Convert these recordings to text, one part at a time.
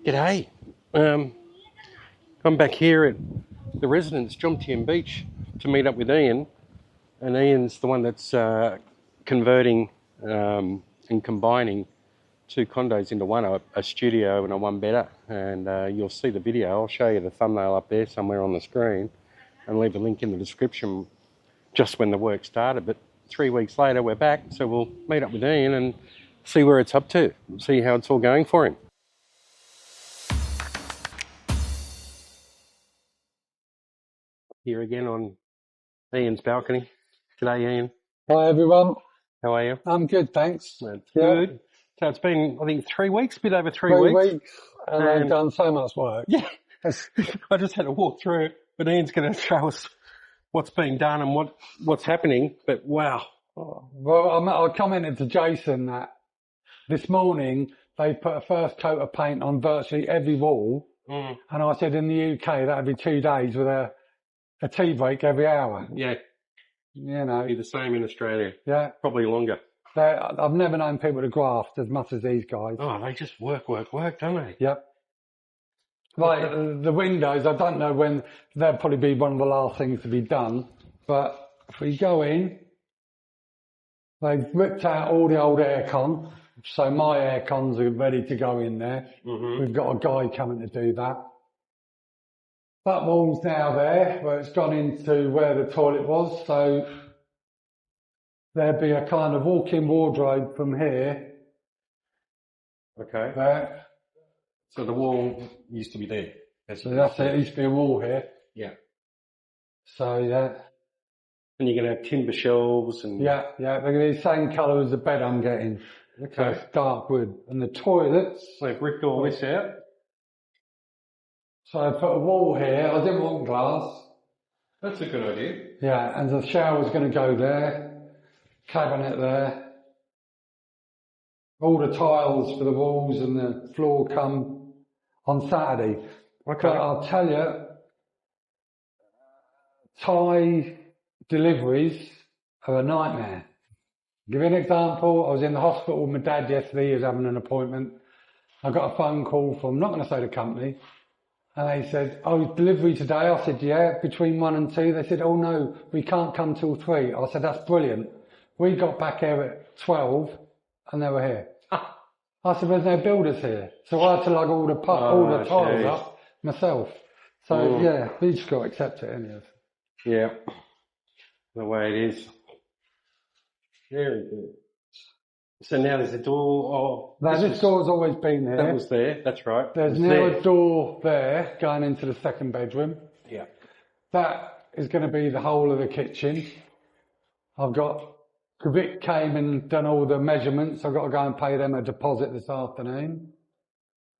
G'day. I'm back here at the residence, Jomtien Beach, to meet up with Ian. And Ian's the one that's converting and combining two condos into one, a studio and a one-bedder. And you'll see the video. I'll show you the thumbnail up there somewhere on the screen and leave a link in the description just when the work started. But 3 weeks later, we're back, so we'll meet up with Ian and see where it's up to, see how it's all going for him. Here again on Ian's balcony. G'day, Ian. Hi, everyone. How are you? I'm good, thanks. That's good. So it's been, I think, 3 weeks, a bit over three 3 weeks. weeks, and I've done so much work. Yeah. I just had to walk through it, but Ian's going to show us what's being done and what's happening. But wow. Well, I commented to Jason that this morning they put a first coat of paint on virtually every wall, and I said in the UK that'd be 2 days with a tea break every hour. Yeah. You know. Be the same in Australia. Yeah. Probably longer. I've never known people to graft as much as these guys. Oh, they just work, don't they? Yep. Like the windows, I don't know when, they'll probably be one of the last things to be done. But if we go in, they've ripped out all the old aircon. So my aircons are ready to go in there. We've got a guy coming to do that. That wall's now there, where it's gone into where the toilet was. So there'd be a kind of walk-in wardrobe from here. Okay. There. So the wall used to be there. So that's it. There used to be a wall here. Yeah. So yeah. And you're going to have timber shelves and... Yeah. They're going to be the same colour as the bed I'm getting. Okay. So it's dark wood. And the toilets... They've ripped all this out. So I put a wall here. I didn't want glass. That's a good idea. Yeah, and the shower's going to go there. Cabinet there. All the tiles for the walls and the floor come on Saturday. Okay. But I'll tell you, Thai deliveries are a nightmare. Give you an example. I was in the hospital with my dad yesterday. He was having an appointment. I got a phone call from, I'm not going to say the company, and they said, oh, delivery today? I said, yeah, between 1 and 2. They said, oh no, we can't come till 3. I said, that's brilliant. We got back here at 12 and they were here. I said, there's no builders here. So I had to lug all the tiles up myself. So yeah, we just got to accept it anyways. Yeah, the way it is. Very good. So now there's a door. Now this door's always been here. That was there, that's right. There's now a door there going into the second bedroom. Yeah. That is going to be the whole of the kitchen. I've got, Vic came and done all the measurements. I've got to go and pay them a deposit this afternoon.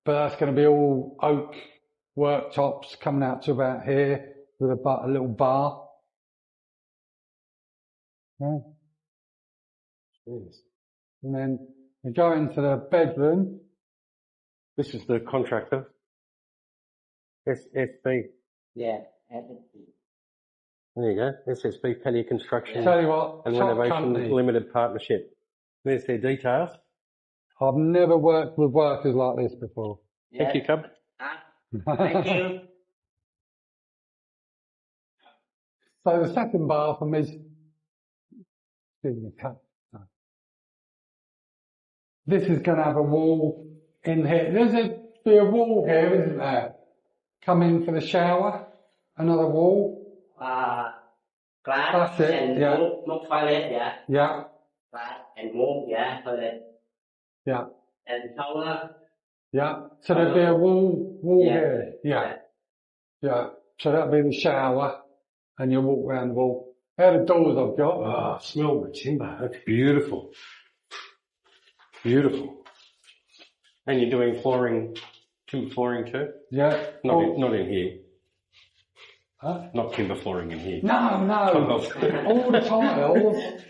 But that's going to be all oak worktops coming out to about here with a little bar. Yeah. Jeez. And then we go into the bedroom. This is the contractor. SSB. Yeah, SSB. There you go. SSB Pattaya Construction Tell you what, and top Renovation company. Limited Partnership. There's their details. I've never worked with workers like this before. Yeah. Thank you, Cub. Thank you. So the second bathroom is, this is going to have a wall in here. There's be a wall here, isn't there? Come in for the shower. Another wall. Glass That's it, and yeah. no toilet, yeah. Yeah. Glass and wall, yeah, toilet. Yeah. And shower. Yeah. So there'll be a wall Yeah. here. Yeah. Yeah. So that'll be the shower. And you'll walk around the wall. They're the doors I've got. Oh, smell the timber. That's beautiful. Beautiful. And you're doing flooring, timber flooring too? Yeah. Not in here. Huh? Not timber flooring in here. No. All the tiles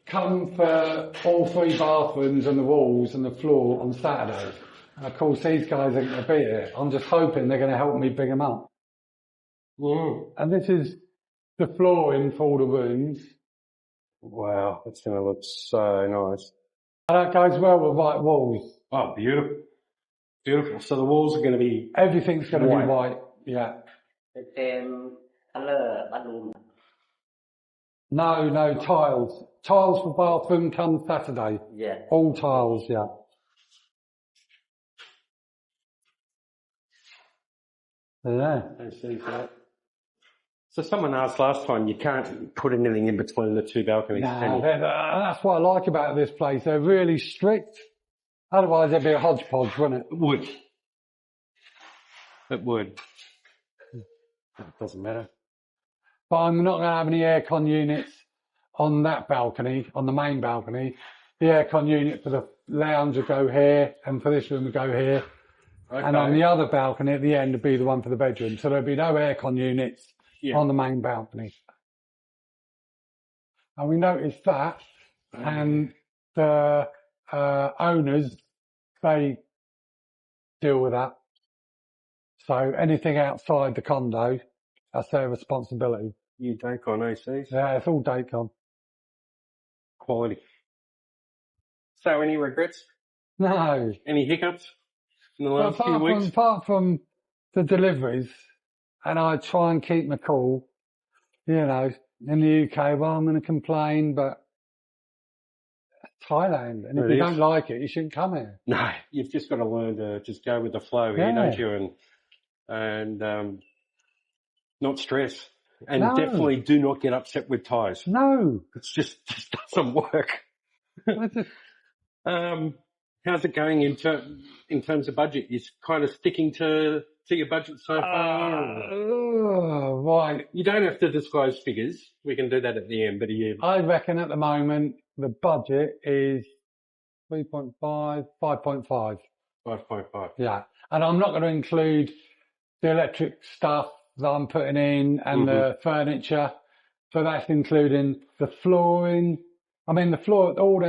come for all 3 bathrooms and the walls and the floor on Saturday. And of course these guys aren't going to be here. I'm just hoping they're going to help me bring them up. And this is the flooring for all the rooms. Wow, that's going to look so nice. And that goes well with white walls. Oh, beautiful. Beautiful. So the walls are going to be Everything's going to White. be white. Yeah. The same color bathroom. No tiles. Tiles for bathroom come Saturday. Yeah. All tiles, yeah. Yeah. I see that. So someone asked last time, you can't put anything in between the two balconies, can you? That's what I like about this place. They're really strict. Otherwise, there'd be a hodgepodge, wouldn't it? It would. It would. It doesn't matter. But I'm not going to have any aircon units on that balcony, on the main balcony. The aircon unit for the lounge will go here, and for this room will go here. Okay. And on the other balcony at the end would be the one for the bedroom. So there'll be no aircon units on the main balcony. And we noticed that, and the owners, they deal with that. So anything outside the condo, that's their responsibility. You Dacon ACs. Yeah, it's all Dacon. Quality. So any regrets? No. Any hiccups in the last few weeks? Apart from the deliveries, and I try and keep my cool, you know, in the UK, well, I'm going to complain, but Thailand, and if you don't like it, you shouldn't come here. No, you've just got to learn to just go with the flow here, don't you? And not stress. And definitely do not get upset with ties. No. It just doesn't work. How's it going in terms of budget? You're kind of sticking to your budget so far? Right. You don't have to disclose figures. We can do that at the end, but I reckon at the moment the budget is 3.5, 5.5. 5.5. Yeah. And I'm not going to include the electric stuff that I'm putting in and the furniture. So that's including the flooring. I mean, the floor, all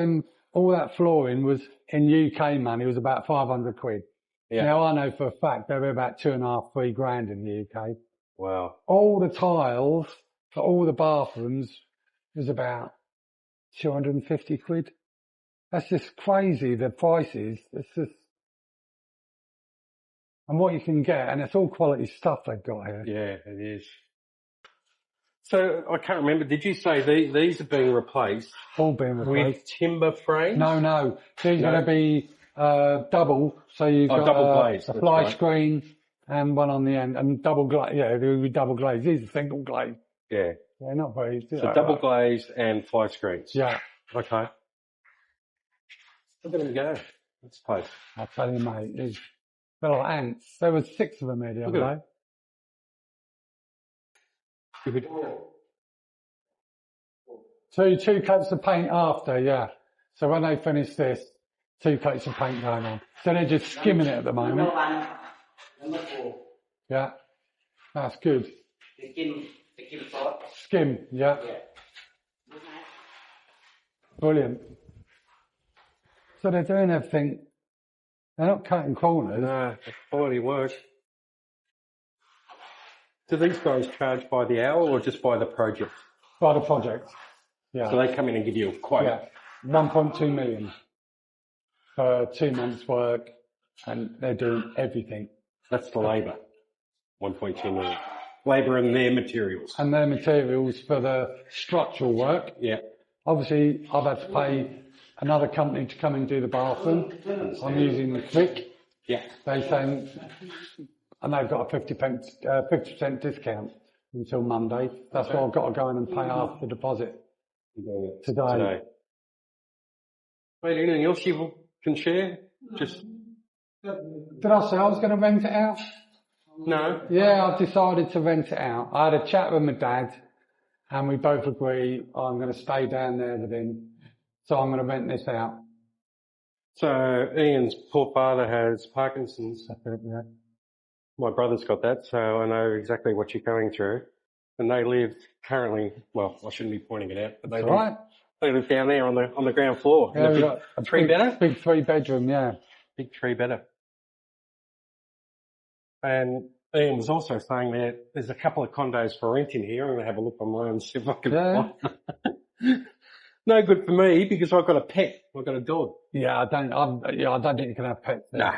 that flooring was in UK money was about 500 quid. Yeah. Now I know for a fact they were about 2.5, 3 grand in the UK. Wow. All the tiles for all the bathrooms was about 250 quid. That's just crazy, the prices. It's just, and what you can get, and it's all quality stuff they've got here. Yeah, it is. So I can't remember. Did you say these are being replaced? All being replaced with timber frames? No. These are going to be double. So you've got double glazed, a fly screen and one on the end, and double glaze. Yeah, they will be double glazed. These are single glazed. Yeah. They're not very. So double glazed and fly screens. Yeah. Okay. Look at them go. Let's suppose. I'll tell you, mate. They're like ants. There was 6 of them here the other day. Two coats of paint after, yeah. So when they finish this, 2 coats of paint going on. So they're just skimming it at the moment. Yeah. That's good. Skim, yeah. Brilliant. So they're doing everything. They're not cutting corners. No, it's quality work. Do these guys charge by the hour or just by the project? By the project. Yeah. So they come in and give you a quote? Yeah. 1.2 million for 2 months' work, and they're doing everything. That's the labour. 1.2 million. Labour and their materials. And their materials for the structural work. Yeah. Obviously, I've had to pay another company to come and do the bathroom. I'm using the Quick. Yeah. They say, and they've got a 50% discount until Monday. That's why I've got to go in and pay half the deposit today. Wait, anything else you can share? Just. Did I say I was going to rent it out? No. Yeah, I've decided to rent it out. I had a chat with my dad, and we both agree I'm going to stay down there with him. So I'm going to rent this out. So Ian's poor father has Parkinson's. Yeah. My brother's got that, so I know exactly what you're going through. And they live currently, well, I shouldn't be pointing it out, but they live down there on the ground floor. Yeah, we've got a better? Big 3-bedroom, yeah. Big 3 better. And Ian was also saying that there's a couple of condos for rent in here. I'm going to have a look online and see if I can find. No good for me because I've got a pet. I've got a dog. Yeah, I don't think you can have pets there. No.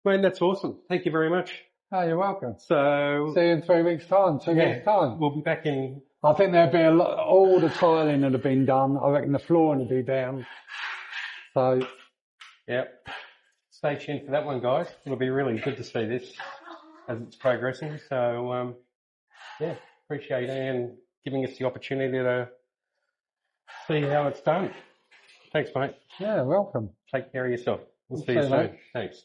Mate, that's awesome. Thank you very much. Oh, you're welcome. So, See you in 3 weeks' time, 2 weeks' time. we'll be back in. I think there'd be a lot, all the tiling would have been done. I reckon the flooring would be down. So, Yeah. Stay tuned for that one, guys. It'll be really good to see this as it's progressing. So, yeah, appreciate Anne giving us the opportunity to see how it's done. Thanks, mate. yeah, welcome. Take care of yourself. We'll see See you you, soon. mate. Thanks.